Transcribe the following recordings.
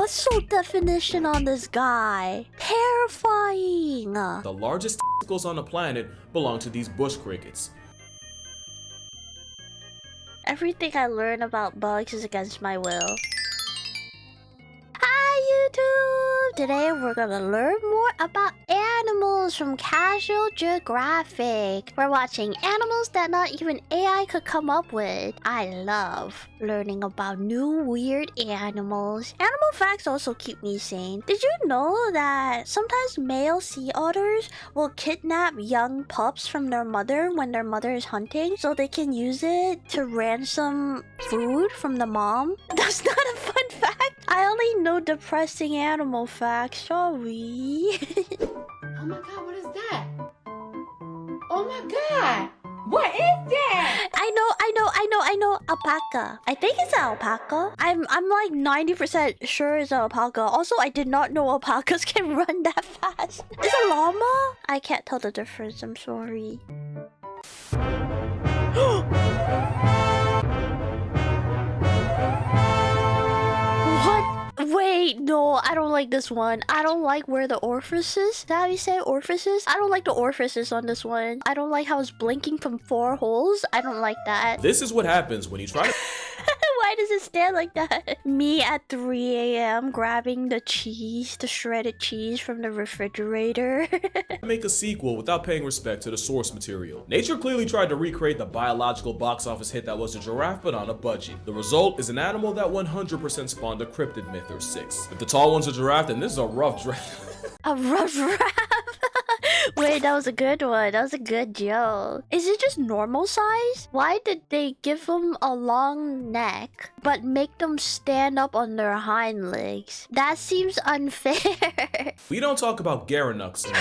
muscle definition on this guy. Terrifying. The largest testicles on the planet belong to these bush crickets. Everything I learn about bugs is against my will. Hi YouTube! Today we're gonna learn more about animals from Casual Geographic. We're watching animals that not even AI could come up with. I love learning about new weird animals. Animal facts also keep me sane. Did you know that sometimes male sea otters will kidnap young pups from their mother when their mother is hunting so they can use it to ransom food from the mom? That's not a fun fact. I only know depressing animal facts, sorry. Oh my god, what is that? Oh my god! What is that? I know, alpaca. I think it's an alpaca. I'm like 90% sure it's an alpaca. Also, I did not know alpacas can run that fast. Is it a llama? I can't tell the difference, I'm sorry. Wait, no, I don't like this one. I don't like where the orifice is. Is that how you say orifices? I don't like the orifices on this one. I don't like how it's blinking from 4 holes. I don't like that. This is what happens when you try to Why does it stand like that? Me at 3 a.m. grabbing the cheese, the shredded cheese from the refrigerator. make a sequel without paying respect to the source material. Nature clearly tried to recreate the biological box office hit that was a giraffe, but on a budget. The result is an animal that 100% spawned a cryptid myth or 6. If the tall one's a giraffe, then this is a rough draft. A rough draft? Wait, that was a good one. That was a good joke. Is it just normal size? Why did they give them a long neck, but make them stand up on their hind legs? That seems unfair. We don't talk about Gerenuks.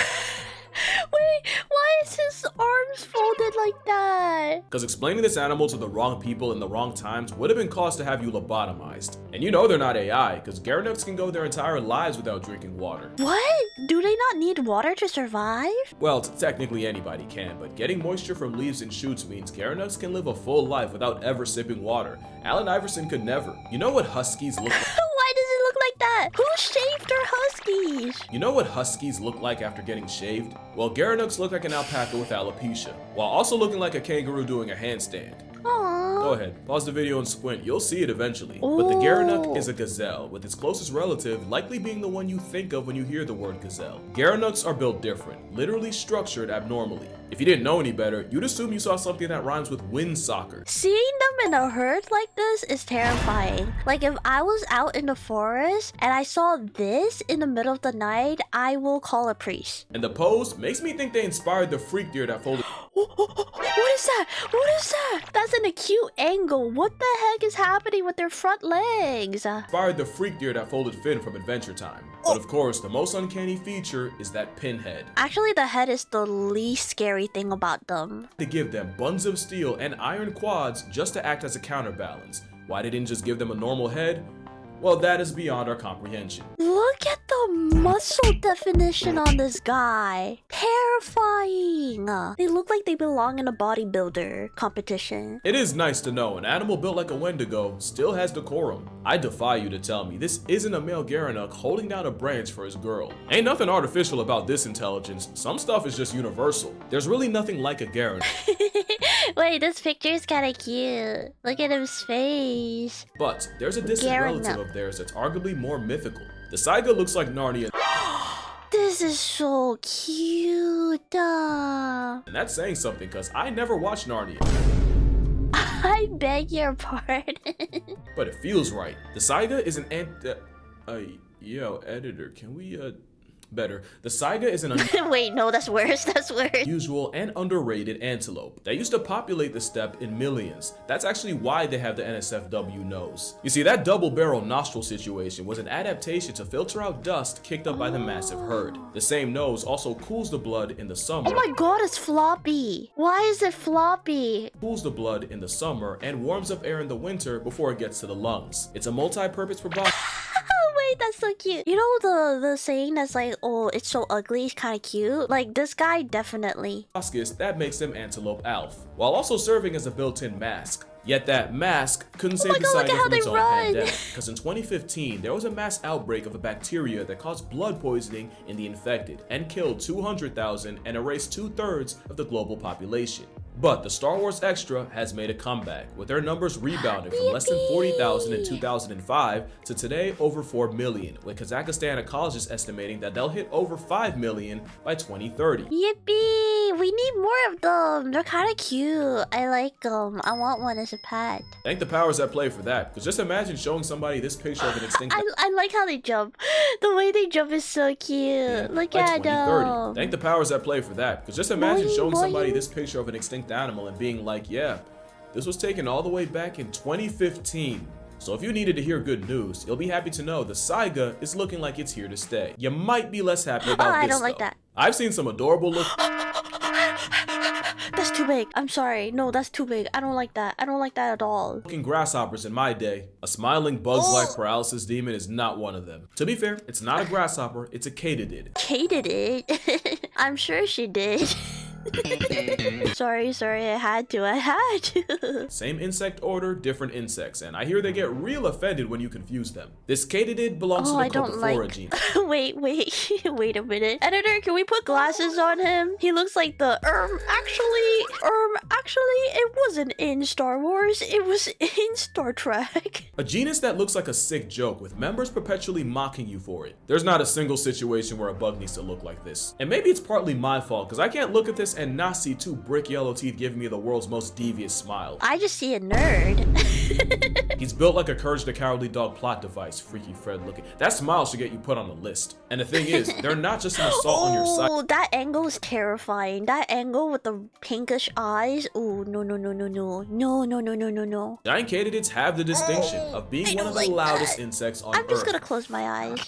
Wait, why is his arms folded like that? Because explaining this animal to the wrong people in the wrong times would have been cause to have you lobotomized. And you know they're not AI, because Gerenuks can go their entire lives without drinking water. What? Do they not need water to survive? Well, technically anybody can, but getting moisture from leaves and shoots means Gerenuks can live a full life without ever sipping water. Allen Iverson could never. You know what huskies look like? Why does it look like that? Who shaved their huskies? You know what huskies look like after getting shaved? Well, Gerenuks look like an alpaca with alopecia, while also looking like a kangaroo doing a handstand. Aww. Go ahead, pause the video and squint, you'll see it eventually. But the Gerenuk is a gazelle, with its closest relative likely being the one you think of when you hear the word gazelle. Gerenuks are built different, literally structured abnormally. If you didn't know any better, you'd assume you saw something that rhymes with wind soccer. Seeing them in a herd like this is terrifying. Like if I was out in the forest and I saw this in the middle of the night, I will call a priest. And the pose makes me think they inspired the freak deer that folded. What is that? What is that? That's an acute angle. What the heck is happening with their front legs? Inspired the freak deer that folded Finn from Adventure Time. But of course, the most uncanny feature is that pinhead. Actually, the head is the least scary thing about them. They give them buns of steel and iron quads just to act as a counterbalance. Why they didn't just give them a normal head? Well, that is beyond our comprehension. Look at the muscle definition on this guy. Terrifying. They look like they belong in a bodybuilder competition. It is nice to know an animal built like a Wendigo still has decorum. I defy you to tell me this isn't a male Gerenuk holding down a branch for his girl. Ain't nothing artificial about this intelligence. Some stuff is just universal. There's really nothing like a Gerenuk. Wait, this picture is kind of cute. Look at his face. But there's a distant relative of theirs that's arguably more mythical. The Saiga looks like Narnia. This is so cute. And that's saying something because I never watched Narnia. I beg your pardon. But it feels right. The Saiga is an yo, editor, can we, better. The Saiga is an Wait, no, that's worse. That's worse. unusual and underrated antelope that used to populate the steppe in millions. That's actually why they have the NSFW nose. You see, that double barrel nostril situation was an adaptation to filter out dust kicked up by the massive herd. The same nose also cools the blood in the summer. Oh my god, it's floppy. Why is it floppy? Cools the blood in the summer and warms up air in the winter before it gets to the lungs. It's a multi-purpose precaution. Wait, that's so cute. You know the saying that's like, oh, it's so ugly, it's kind of cute? Like, this guy definitely. Damascus that makes them antelope alf, while also serving as a built-in mask. Yet that mask couldn't save the God, look at Saiga how from they its own run. pandemic, because in 2015 there was a mass outbreak of a bacteria that caused blood poisoning in the infected and killed 200,000 and erased 2/3 of the global population. But the Star Wars Extra has made a comeback, with their numbers rebounding from less than 40,000 in 2005 to today over 4 million, with Kazakhstan ecologists estimating that they'll hit over 5 million by 2030. Yippee! We need more of them. They're kind of cute. I like them. I want one as a pet. Thank the powers that play for that, because just imagine showing somebody this picture of an extinct I like how they jump. The way they jump is so cute. Look by at 2030. them. Thank the powers that play for that, because just imagine Boing, showing somebody boing. this picture of an extinct animal and being like, yeah, this was taken all the way back in 2015. So if you needed to hear good news, you'll be happy to know the Saiga is looking like it's here to stay. You might be less happy about this I don't like though. that. I've seen some adorable look. That's too big. I'm sorry. No, that's too big. I don't like that. I don't like that at all. Looking grasshoppers in my day. A smiling bugs-like paralysis demon is not one of them. To be fair, it's not a grasshopper, it's a Katydid. Katydid. I'm sure she did. sorry, I had to. Same insect order, different insects, and I hear they get real offended when you confuse them. This Katydid belongs to the I don't Copifora like. genus. Wait wait a minute. Editor, can we put glasses on him? He looks like the actually it wasn't in Star Wars, it was in Star Trek. A genus that looks like a sick joke with members perpetually mocking you for it. There's not a single situation where a bug needs to look like this. And maybe it's partly my fault, because I can't look at this and not see two brick yellow teeth giving me the world's most devious smile. I just see a nerd. He's built like a Courage the Cowardly Dog plot device, Freaky Fred looking. That smile should get you put on a list. And the thing is, they're not just an assault on your side. Oh, that angle is terrifying. That angle with the pinkish eyes. Oh, no. Giant Katydids have the distinction of being one of the like loudest that. insects on I'm just Earth. gonna close my eyes.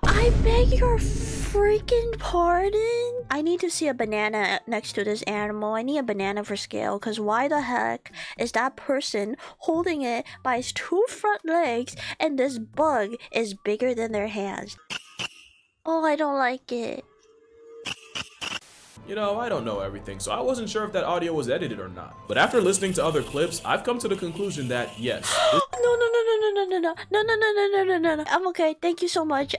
I beg your freaking pardon? I need to see a banana next to this animal. I need a banana for scale, because why the heck is that person holding it by its two front legs and this bug is bigger than their hands? Oh, I don't like it. You know, I don't know everything, so I wasn't sure if that audio was edited or not. But after listening to other clips, I've come to the conclusion that yes, No. I'm okay. Thank you so much.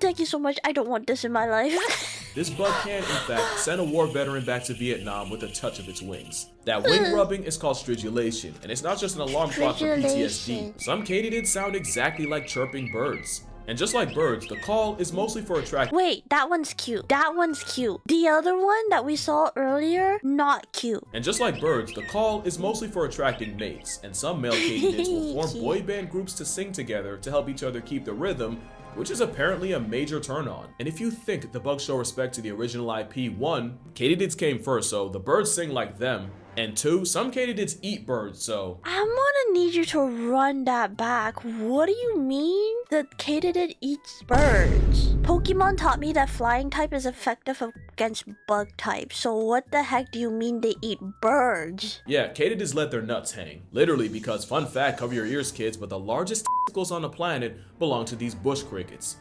Thank you so much. I don't want this in my life. this bug can, in fact, send a war veteran back to Vietnam with a touch of its wings. That wing rubbing is called stridulation, and it's not just an alarm clock for PTSD. Some katydids sound exactly like chirping birds. And just like birds, the call is mostly for attracting. Wait, that one's cute. That one's cute. The other one that we saw earlier, not cute. And just like birds, the call is mostly for attracting mates, and some male katydids will form boy band groups to sing together to help each other keep the rhythm, which is apparently a major turn on. And if you think the bugs show respect to the original IP, 1, katydids came first, so the birds sing like them, and 2, some katydids eat birds, so I'm gonna need you to run that back. What do you mean that katydid eats birds? Pokemon taught me that flying type is effective against bug type, so what the heck do you mean they eat birds? yeah, katydids let their nuts hang. Literally, because fun fact, cover your ears kids, but the largest testicles on the planet belong to these bush crickets.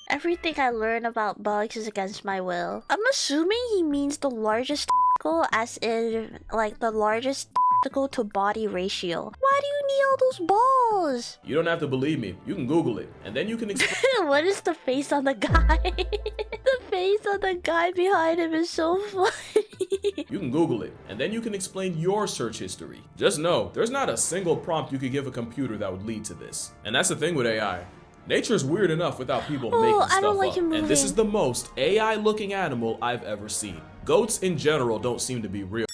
Everything I learn about bugs is against my will. I'm assuming he means the largest testicle, as in, like, the largest testicle to body ratio. Why do you need all those balls? You don't have to believe me, you can Google it, and then you can explain. What is the face on the guy? The face on the guy behind him is so funny. You can Google it, and then you can explain your search history. Just know, there's not a single prompt you could give a computer that would lead to this. And that's the thing with AI. Nature's weird enough without people making stuff I don't like up, him and this moving. is the most AI-looking animal I've ever seen. Goats in general don't seem to be real.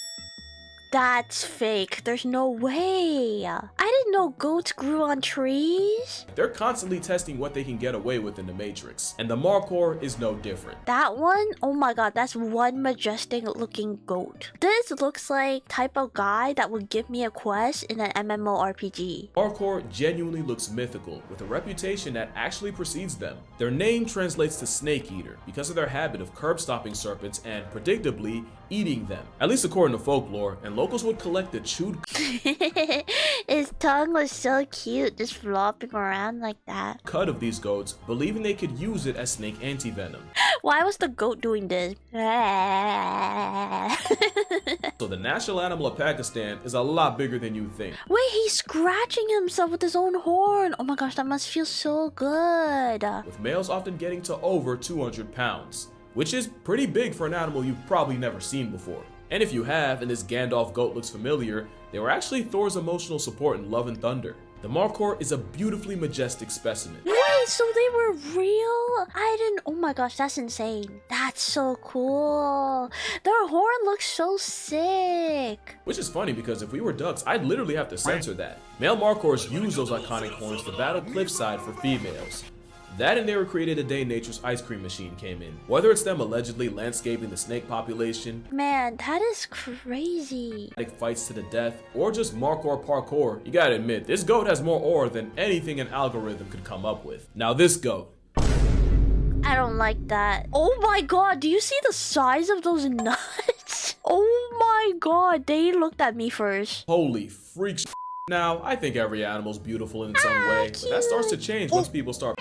That's fake. There's no way. I didn't know goats grew on trees. They're constantly testing what they can get away with in the Matrix, and the Markhor is no different. That one? Oh my god, that's one majestic looking goat. This looks like type of guy that would give me a quest in an MMORPG. Markhor genuinely looks mythical, with a reputation that actually precedes them. Their name translates to snake eater because of their habit of curb stopping serpents and, predictably, eating them, at least according to folklore, and locals would collect the chewed His tongue was so cute, just flopping around like that. cud of these goats, believing they could use it as snake antivenom. Why was the goat doing this? So the national animal of Pakistan is a lot bigger than you think. Wait, he's scratching himself with his own horn. Oh my gosh, that must feel so good. With males often getting to over 200 pounds, which is pretty big for an animal you've probably never seen before. And if you have, and this Gandalf goat looks familiar, they were actually Thor's emotional support in Love and Thunder. The Markhor is a beautifully majestic specimen. Wait, so they were real? I didn't. Oh my gosh, that's insane. That's so cool. Their horn looks so sick. Which is funny because if we were ducks, I'd literally have to censor that. Male Markhors use those iconic horns to battle cliffside for females. That and they were created a day nature's ice cream machine came in. Whether it's them allegedly landscaping the snake population, Man, that is crazy. like fights to the death, or just Markhor parkour, you gotta admit, this goat has more aura than anything an algorithm could come up with. Now this goat. I don't like that. Oh my god, do you see the size of those nuts? Oh my god, they looked at me first. Holy freaks. Now, I think every animal's beautiful in some way, but that starts to change once people start.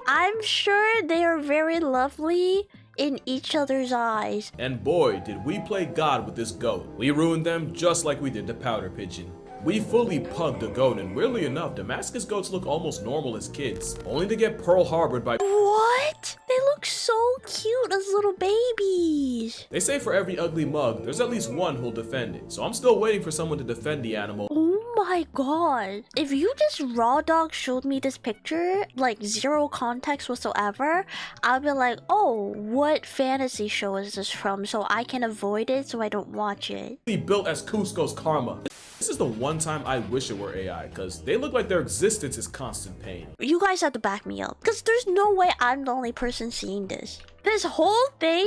I'm sure they are very lovely in each other's eyes. And boy, did we play God with this goat. We ruined them just like we did the powder pigeon. We fully pugged a goat, and weirdly enough, Damascus goats look almost normal as kids, only to get Pearl Harbored by. What? They look so cute as little babies. They say for every ugly mug, there's at least one who'll defend it, so I'm still waiting for someone to defend the animal. Oh my god. If you just raw dog showed me this picture, like zero context whatsoever, I'll be like, oh, what fantasy show is this from so I can avoid it so I don't watch it. Built as Cusco's karma. This is the one time I wish it were AI, because they look like their existence is constant pain. You guys have to back me up, because there's no way I'm the only person seeing this. This whole thing?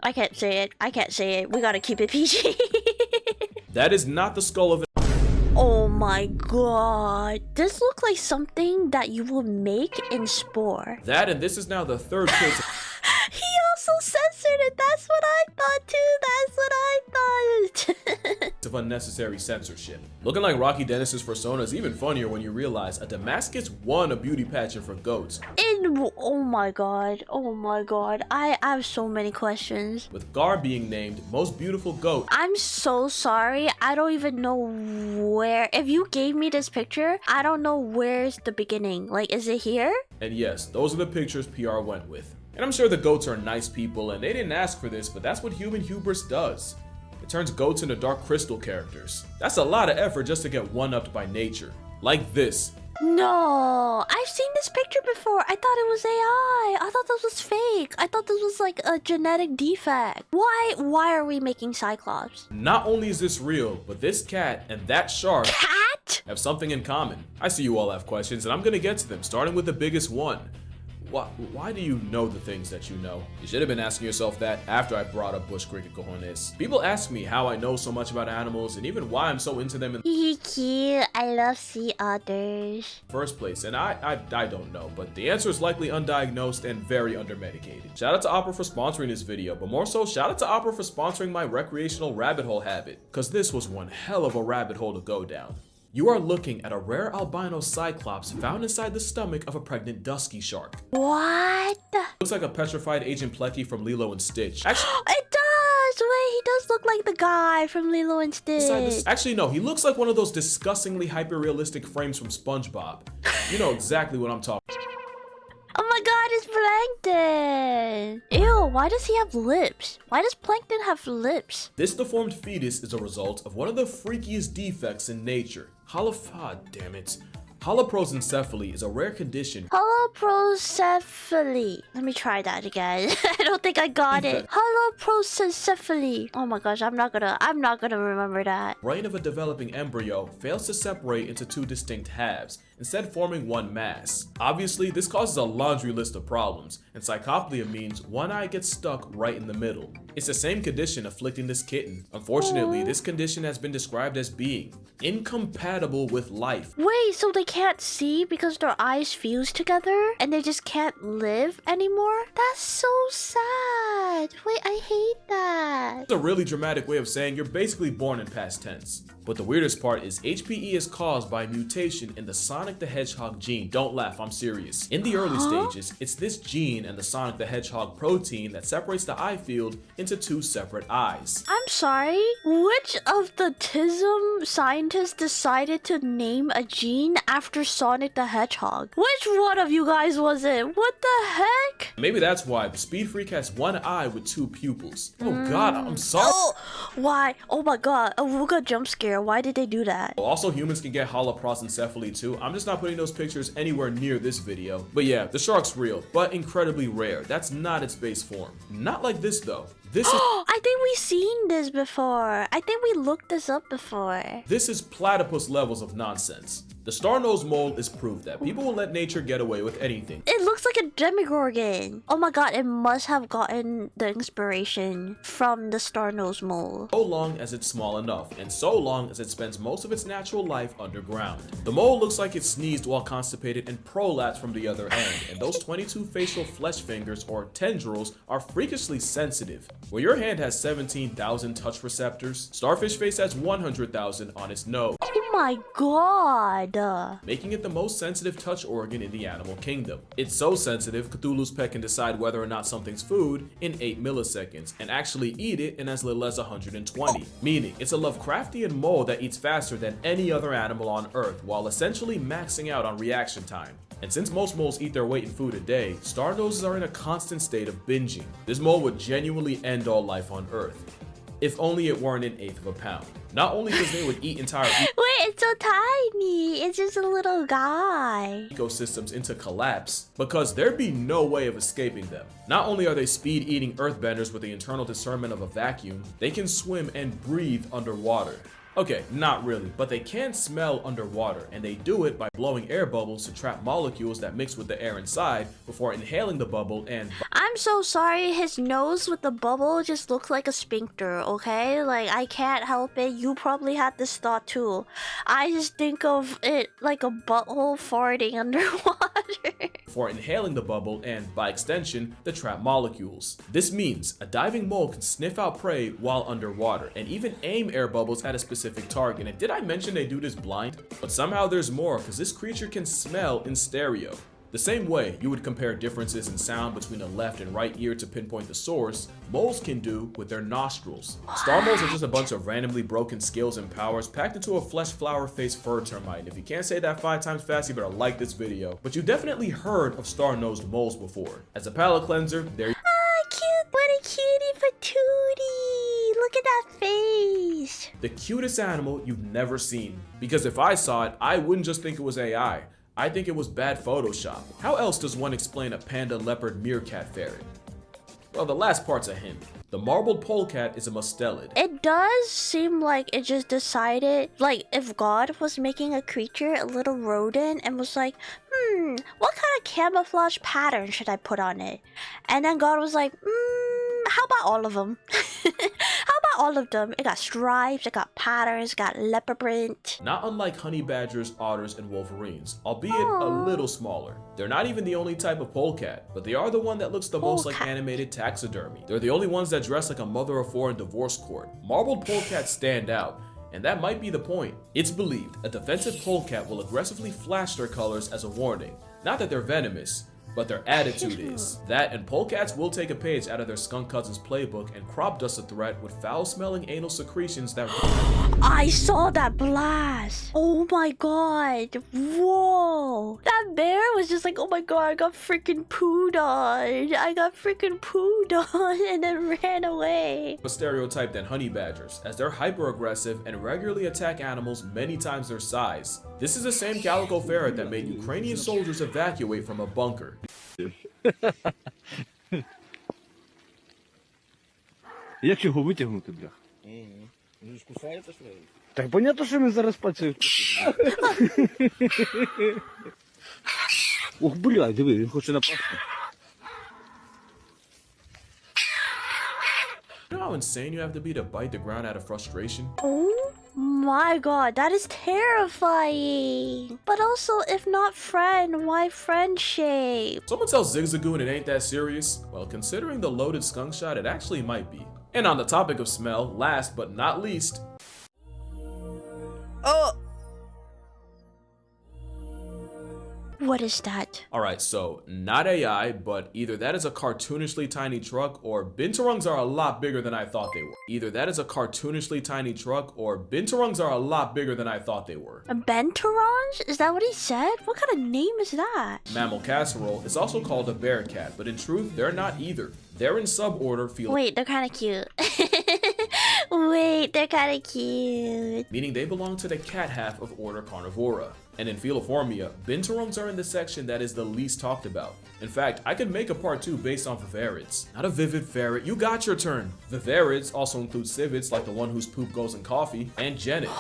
I can't say it. We gotta keep it PG. That is not the skull of an. Oh my god. This looks like something that you will make in Spore. That and this is now the third case He also censored it. That's what I thought too. of unnecessary censorship. Looking like Rocky Dennis's persona is even funnier when you realize a Damascus won a beauty pageant for goats. Oh my god. I have so many questions. With Gar being named most beautiful goat. I'm so sorry. I don't even know where. If you gave me this picture, I don't know where's the beginning. Like, is it here? And yes, those are the pictures PR went with. And I'm sure the goats are nice people and they didn't ask for this, but that's what human hubris does. It turns goats into Dark Crystal characters. That's a lot of effort just to get one-upped by nature. Like this. No, I've seen this picture before. I thought it was AI. I thought this was fake. I thought this was like a genetic defect. Why are we making Cyclops? Not only is this real, but this cat and that shark Cat? have something in common. I see you all have questions and I'm gonna get to them, starting with the biggest one. Why do you know the things that you know? You should have been asking yourself that after I brought up bush cricket cojones. People ask me how I know so much about animals and even why I'm so into them in Hee cute. I love sea otters. the first place, and I don't know, but the answer is likely undiagnosed and very undermedicated. Shout out to Opera for sponsoring this video, but more so, shout out to Opera for sponsoring my recreational rabbit hole habit, cause this was one hell of a rabbit hole to go down. You are looking at a rare albino Cyclops found inside the stomach of a pregnant dusky shark. What? Looks like a petrified Agent Plecky from Lilo and Stitch. Actually, It does. Wait, he does look like the guy from Lilo and Stitch. actually no, he looks like one of those disgustingly hyper-realistic frames from SpongeBob. You know exactly what I'm talking. Oh my god, it's Plankton! Ew, why does he have lips? Why does Plankton have lips? This deformed fetus is a result of one of the freakiest defects in nature. Damn it. Holoprosencephaly is a rare condition. Holoprosencephaly. Let me try that again. I don't think I got it. Holoprosencephaly. Oh my gosh, I'm not gonna remember that. Brain of a developing embryo fails to separate into two distinct halves, instead forming one mass. Obviously, this causes a laundry list of problems, and cyclopia means one eye gets stuck right in the middle. It's the same condition afflicting this kitten. Unfortunately, this condition has been described as being incompatible with life. Wait, so they can't see because their eyes fuse together and they just can't live anymore? That's so sad. Wait, I hate that. It's a really dramatic way of saying you're basically born in past tense. But the weirdest part is HPE is caused by a mutation in the Sonic the Hedgehog gene. Don't laugh, I'm serious. In the early stages, it's this gene and the Sonic the Hedgehog protein that separates the eye field into two separate eyes. I'm sorry, which of the TISM scientists decided to name a gene after Sonic the Hedgehog? Which one of you guys was it? What the heck? Maybe that's why the Speed Freak has one eye with two pupils. Oh god, I'm sorry. Oh, why? Oh my god, a Ruga jump scare. Why did they do that? Also, humans can get holoprosencephaly too. I'm just not putting those pictures anywhere near this video. But yeah, the shark's real, but incredibly rare. That's not its base form. Not like this though. This is I think we've seen this before. I think we looked this up before. This is platypus levels of nonsense. The star-nosed mole is proof that people will let nature get away with anything. It looks like a demigorgon. Oh my god, it must have gotten the inspiration from the star-nosed mole. So long as it's small enough, and so long as it spends most of its natural life underground. The mole looks like it sneezed while constipated and prolapsed from the other end, and those 22 facial flesh fingers, or tendrils, are freakishly sensitive. Where your hand has 17,000 touch receptors, Starfish Face has 100,000 on its nose. Oh my god. Making it the most sensitive touch organ in the animal kingdom. It's so sensitive, Cthulhu's pet can decide whether or not something's food in 8 milliseconds and actually eat it in as little as 120. Meaning, it's a Lovecraftian mole that eats faster than any other animal on Earth while essentially maxing out on reaction time. And since most moles eat their weight in food a day, star noses are in a constant state of binging. This mole would genuinely end all life on Earth. If only it weren't 1/8 of a pound. Not only because they would eat entire Wait, it's so tiny. It's just a little guy. ecosystems into collapse, because there'd be no way of escaping them. Not only are they speed-eating earthbenders with the internal discernment of a vacuum, they can swim and breathe underwater. Okay, not really, but they can smell underwater, and they do it by blowing air bubbles to trap molecules that mix with the air inside before inhaling the bubble and... I'm so sorry, his nose with the bubble just looks like a sphincter, okay? Like, I can't help it. You probably had this thought too. I just think of it like a butthole farting underwater. Before inhaling the bubble and, by extension, the trapped molecules. This means a diving mole can sniff out prey while underwater, and even aim air bubbles at a specific target. And did I mention they do this blind? But somehow there's more, because this creature can smell in stereo. The same way you would compare differences in sound between the left and right ear to pinpoint the source, moles can do with their nostrils. Star moles are just a bunch of randomly broken skills and powers packed into a flesh flower faced fur termite. And if you can't say that 5 times fast, you better like this video. But you definitely heard of star-nosed moles before. As a palate cleanser, there you Cute, what a cutie patootie. Look at that face. the cutest animal you've never seen. Because if I saw it, I wouldn't just think it was AI. I think it was bad Photoshop. How else does one explain a panda, leopard, meerkat ferret? Well, the last part's a hint. The marbled polecat is a mustelid. It does seem like it just decided, like, if God was making a creature, a little rodent, and was like, what kind of camouflage pattern should I put on it? And then God was like, how about all of them? How about all of them? It got stripes, it got patterns, it got leopard print. Not unlike honey badgers, otters, and wolverines, albeit a little smaller. They're not even the only type of polecat, but they are the one that looks the most like animated taxidermy. They're the only ones that dress like a mother of 4 in divorce court. Marbled polecats stand out, and that might be the point. It's believed a defensive polecat will aggressively flash their colors as a warning. Not that they're venomous, but their attitude is. That, and polecats will take a page out of their skunk cousin's playbook and crop dust a threat with foul-smelling anal secretions that... I saw that blast. Oh my god. Whoa. That bear was just like, oh my god, I got freaking pooed on. I got freaking pooed on and then ran away. A stereotype than honey badgers, as they're hyper-aggressive and regularly attack animals many times their size. This is the same calico ferret that made Ukrainian soldiers evacuate from a bunker. Як його витягнути, бля? Він ж кусається, що ли? Так понятно, що він зараз пальцем. Ох, блядь, диви, він хоче напасти. You know how insane you have to be to bite the ground out of frustration? Oh my god, that is terrifying. But also, if not friend, why friendship? Someone tells Zigzagoo and it ain't that serious? Well, considering the loaded skunk shot, it actually might be. And on the topic of smell, last but not least... Oh! What is that? Alright, so, not AI, but either that is a cartoonishly tiny truck, or Binturongs are a lot bigger than I thought they were. Either that is a cartoonishly tiny truck, or Binturongs are a lot bigger than I thought they were. A Binturong? Is that what he said? What kind of name is that? Mammal casserole is also called a bear cat, but in truth, they're not either. They're in suborder Wait, they're kind of cute. Wait, they're kind of cute. meaning they belong to the cat half of order Carnivora. And in Feliformia, Binturongs are in the section that is the least talked about. In fact, I could make a part 2 based on Vivarids. Not a vivid ferret, you got your turn. Vivarids also include civids like the one whose poop goes in coffee, and genids,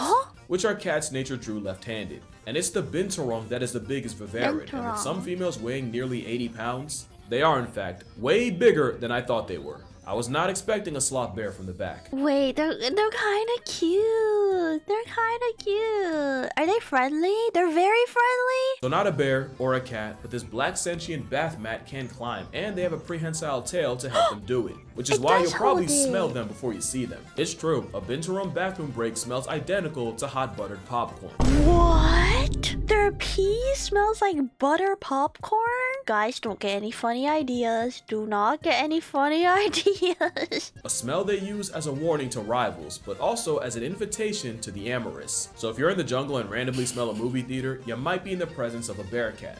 which are cats nature drew left-handed. And it's the Binturong that is the biggest Vivarid, and with some females weighing nearly 80 pounds, they are in fact way bigger than I thought they were. I was not expecting a sloth bear from the back. Wait, they're kind of cute. They're kind of cute. Are they friendly? They're very friendly. So not a bear or a cat, but this black sentient bath mat can climb, and they have a prehensile tail to help them do it. Which is It why does you'll probably hold it. smell them before you see them. It's true, a Binturong bathroom break smells identical to hot buttered popcorn. What? Their pee smells like butter popcorn? Guys, don't get any funny ideas. Do not get any funny ideas. A smell they use as a warning to rivals, but also as an invitation to the amorous. So if you're in the jungle and randomly smell a movie theater, you might be in the presence of a bear cat.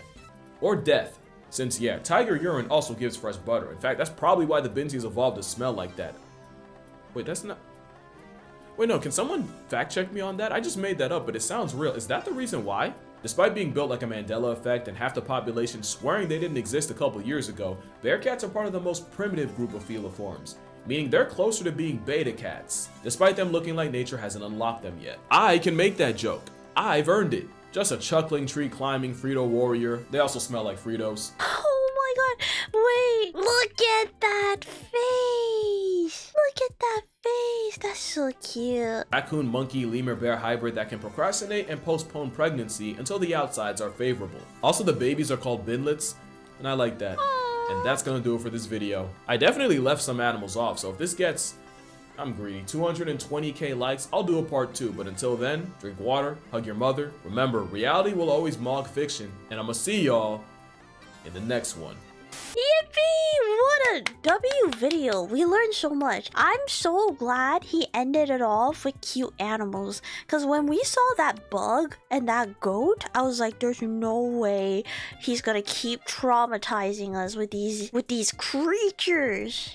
Or death. Since yeah, tiger urine also gives fresh butter. In fact, that's probably why the Binsies evolved to smell like that. Wait, that's not... Wait, no, can someone fact check me on that? I just made that up, but it sounds real. Is that the reason why? Despite being built like a Mandela effect and half the population swearing they didn't exist a couple years ago, bear cats are part of the most primitive group of feliforms, meaning they're closer to being beta cats, despite them looking like nature hasn't unlocked them yet. I can make that joke. I've earned it. Just a chuckling, tree-climbing Frito warrior. They also smell like Fritos. Oh my god. Wait, look at that face. Look at that face. That's so cute. Raccoon, monkey, lemur, bear hybrid that can procrastinate and postpone pregnancy until the outsides are favorable. Also, the babies are called binlets, and I like that. And that's gonna do it for this video. I definitely left some animals off, so if this gets, I'm greedy, 220k likes, I'll do a part 2, but until then, drink water, hug your mother. Remember, reality will always mock fiction, and I'ma see y'all in the next one. Yippee! What a W video. We learned so much. I'm so glad he ended it off with cute animals. Because when we saw that bug and that goat, I was like, there's no way he's gonna keep traumatizing us with these creatures.